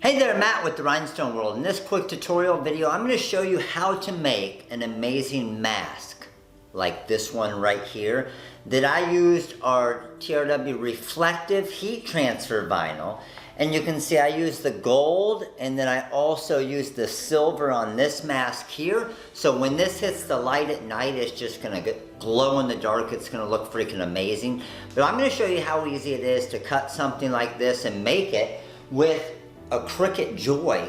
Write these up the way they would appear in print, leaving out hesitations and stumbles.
Hey there, Matt with the Rhinestone World. In this quick tutorial video, I'm going to show you how to make an amazing mask like this one right here that I used our TRW reflective heat transfer vinyl. And you can see I used the gold and then I also used the silver on this mask here. So when this hits the light at night, it's just going to glow in the dark. It's going to look freaking amazing. But I'm going to show you how easy it is to cut something like this and make it with a Cricut Joy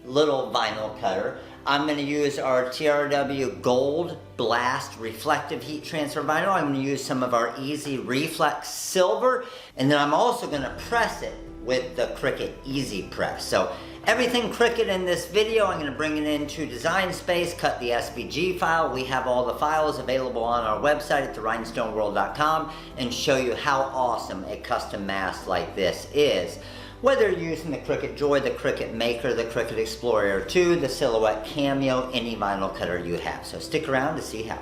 little vinyl cutter. I'm going to use our TRW Gold Blast Reflective Heat Transfer Vinyl. I'm going to use some of our Easy Reflex Silver. And then I'm also going to press it with the Cricut Easy Press. So everything Cricut in this video, I'm going to bring it into Design Space, cut the SVG file. We have all the files available on our website at therhinestoneworld.com and show you how awesome a custom mask like this is. Whether you're using the Cricut Joy, the Cricut Maker, the Cricut Explorer 2, the Silhouette Cameo, any vinyl cutter you have. So stick around to see how.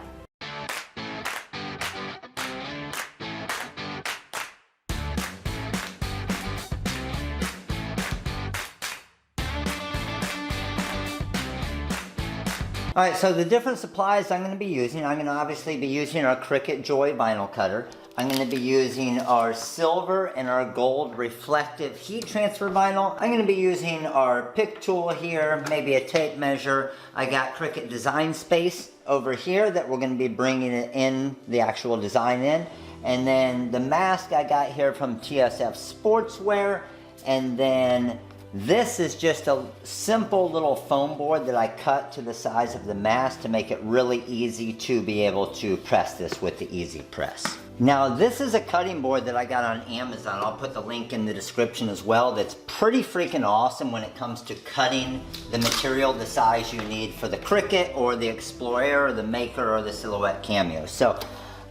Alright, so the different supplies I'm going to be using, I'm going to obviously be using our Cricut Joy vinyl cutter. I'm going to be using our silver and our gold reflective heat transfer vinyl. I'm going to be using our pick tool here, maybe a tape measure. I got Cricut Design Space over here that we're going to be bringing it in, the actual design in. And then the mask I got here from TSF Sportswear. And then this is just a simple little foam board that I cut to the size of the mask to make it really easy to be able to press this with the Easy Press. Now this is a cutting board that I got on Amazon. I'll put the link in the description as well. That's pretty freaking awesome when it comes to cutting the material the size you need for the Cricut or the Explorer or the Maker or the Silhouette Cameo. So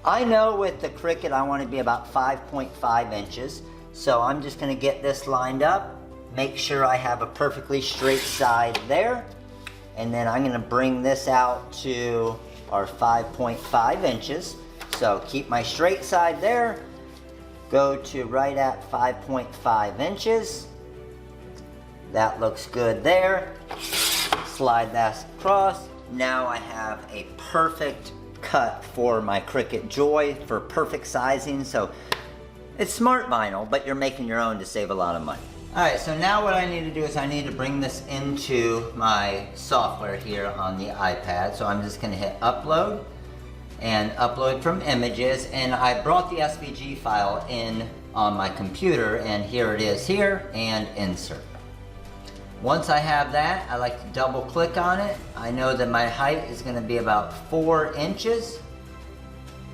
I know with the Cricut I want to be about 5.5 inches. So I'm just going to get this lined up. Make sure I have a perfectly straight side there. And then I'm going to bring this out to our 5.5 inches. So keep my straight side there. Go to right at 5.5 inches. That looks good there. Slide that across. Now I have a perfect cut for my Cricut Joy for perfect sizing. So it's smart vinyl, but you're making your own to save a lot of money. Alright, so now what I need to do is I need to bring this into my software here on the iPad. So I'm just going to hit upload and upload from images, and I brought the SVG file in on my computer, and here it is here, and insert. Once I have that, I like to double click on it. I know that my height is going to be about 4 inches.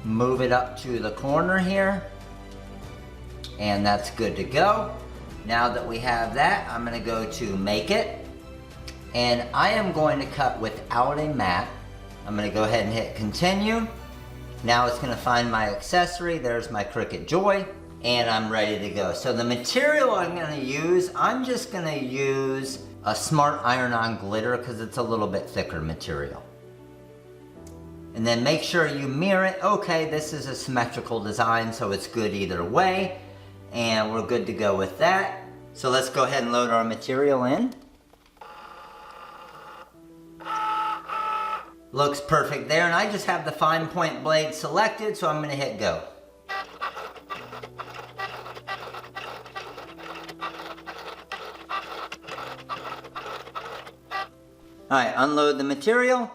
Move it up to the corner here, and that's good to go. Now that we have that, I'm going to go to Make It, and I am going to cut without a mat. I'm going to go ahead and hit Continue. Now it's going to find my accessory. There's my Cricut Joy, and I'm ready to go. So the material I'm going to use, I'm just going to use a Smart Iron-On glitter because it's a little bit thicker material. And then make sure you mirror it. Okay, this is a symmetrical design, so it's good either way. And we're good to go with that. So let's go ahead and load our material in. Looks perfect there, and I just have the fine point blade selected, so I'm going to hit go. Alright, unload the material,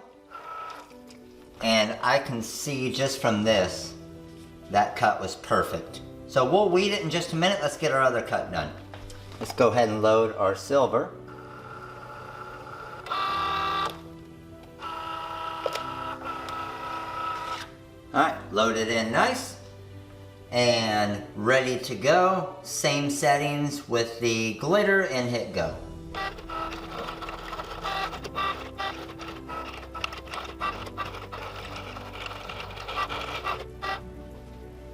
and I can see just from this, that cut was perfect. So we'll weed it in just a minute. Let's get our other cut done. Let's go ahead and load our silver. Alright, load it in nice. And ready to go. Same settings with the glitter and hit go.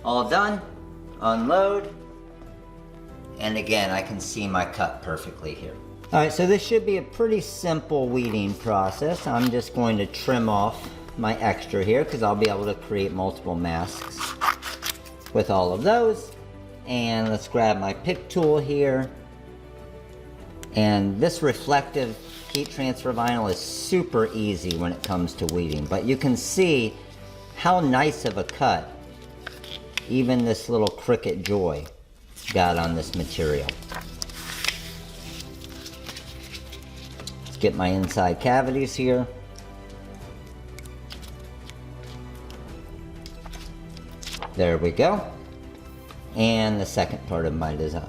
All done. Unload. And again, I can see my cut perfectly here. Alright, so this should be a pretty simple weeding process. I'm just going to trim off my extra here because I'll be able to create multiple masks with all of those. And let's grab my pick tool here And this reflective heat transfer vinyl is super easy when it comes to weeding, but you can see how nice of a cut even this little Cricut Joy got on this material. Let's get my inside cavities here. There we go. And the second part of my design.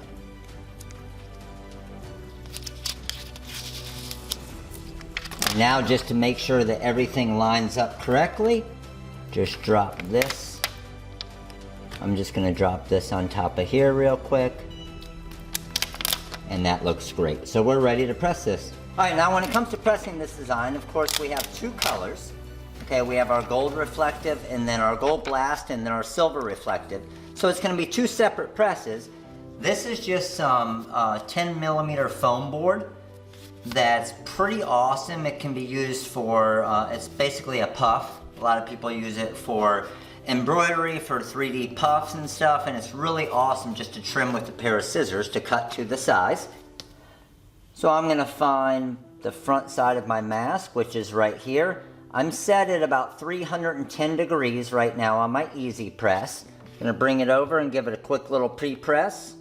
Now, just to make sure that everything lines up correctly, just drop this. I'm just going to drop this on top of here real quick. And that looks great. So we're ready to press this. Alright, now when it comes to pressing this design, of course we have two colors. Okay, we have our gold reflective and then our gold blast and then our silver reflective. So it's going to be two separate presses. This is just some 10mm foam board. That's pretty awesome. It can be used for, it's basically a puff. A lot of people use it for embroidery, for 3D puffs and stuff, and it's really awesome just to trim with a pair of scissors to cut to the size. So I'm going to find the front side of my mask, which is right here. I'm set at about 310 degrees right now on my easy press. I'm going to bring it over and give it a quick little pre-press.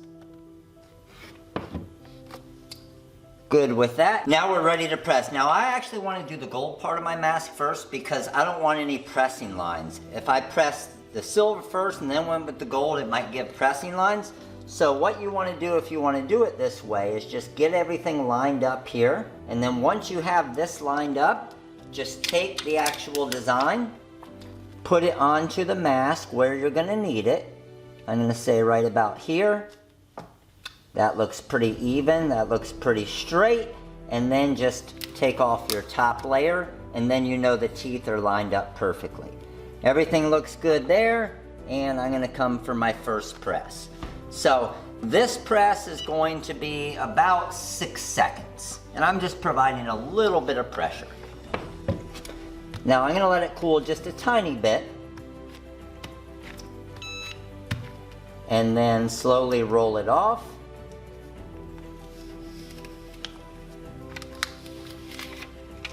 Good with that. Now we're ready to press. Now I actually want to do the gold part of my mask first because I don't want any pressing lines. If I press the silver first and then went with the gold, it might give pressing lines. So what you want to do if you want to do it this way is just get everything lined up here. And then once you have this lined up, just take the actual design, put it onto the mask where you're going to need it. I'm going to say right about here. That looks pretty even, that looks pretty straight, and then just take off your top layer, and then you know the teeth are lined up perfectly. Everything looks good there, and I'm going to come for my first press. So this press is going to be about 6 seconds, and I'm just providing a little bit of pressure. Now I'm going to let it cool just a tiny bit, and then slowly roll it off.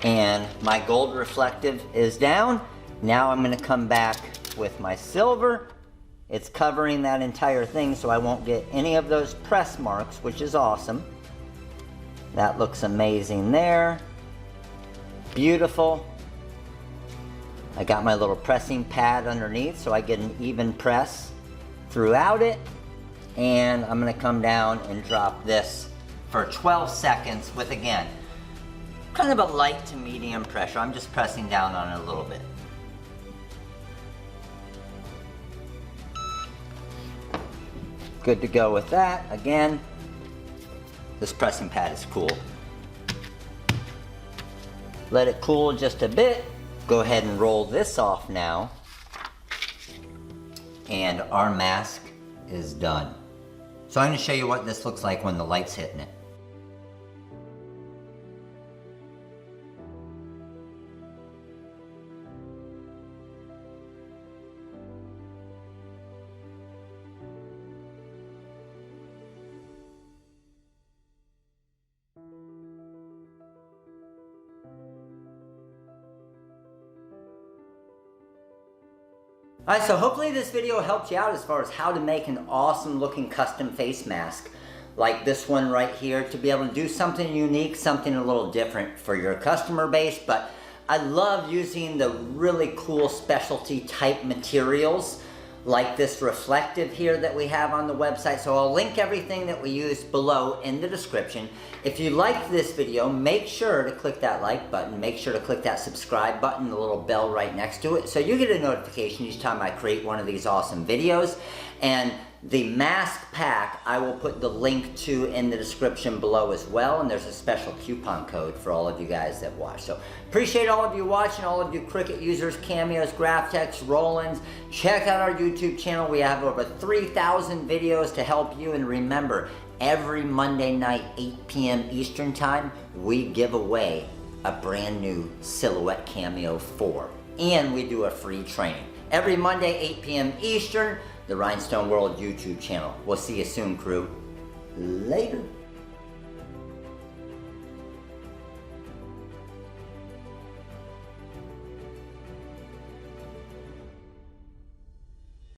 And my gold reflective is down. Now I'm going to come back with my silver. It's covering that entire thing so I won't get any of those press marks, which is awesome. That looks amazing there. Beautiful. I got my little pressing pad underneath so I get an even press throughout it. And I'm going to come down and drop this for 12 seconds with, again, kind of a light to medium pressure. I'm just pressing down on it a little bit. Good to go with that. Again, this pressing pad is cool. Let it cool just a bit. Go ahead and roll this off now. And our mask is done. So I'm going to show you what this looks like when the light's hitting it. Alright, so hopefully this video helped you out as far as how to make an awesome looking custom face mask like this one right here, to be able to do something unique, something a little different for your customer base. But I love using the really cool specialty type materials like this reflective here that we have on the website. So I'll link everything that we used below in the description. If you liked this video, make sure to click that like button. Make sure to click that subscribe button, the little bell right next to it, so you get a notification each time I create one of these awesome videos. And the mask pack, I will put the link to in the description below as well, and there's a special coupon code for all of you guys that watch. So appreciate all of you watching, all of you Cricut users, Cameos, Graphtex, Rollins. Check out our YouTube channel. We have over 3,000 videos to help you. And remember, every Monday night, 8 p.m. Eastern Time, we give away a brand new Silhouette Cameo 4. And we do a free training. Every Monday, 8 p.m. Eastern, the Rhinestone World YouTube channel. We'll see you soon, crew. Later.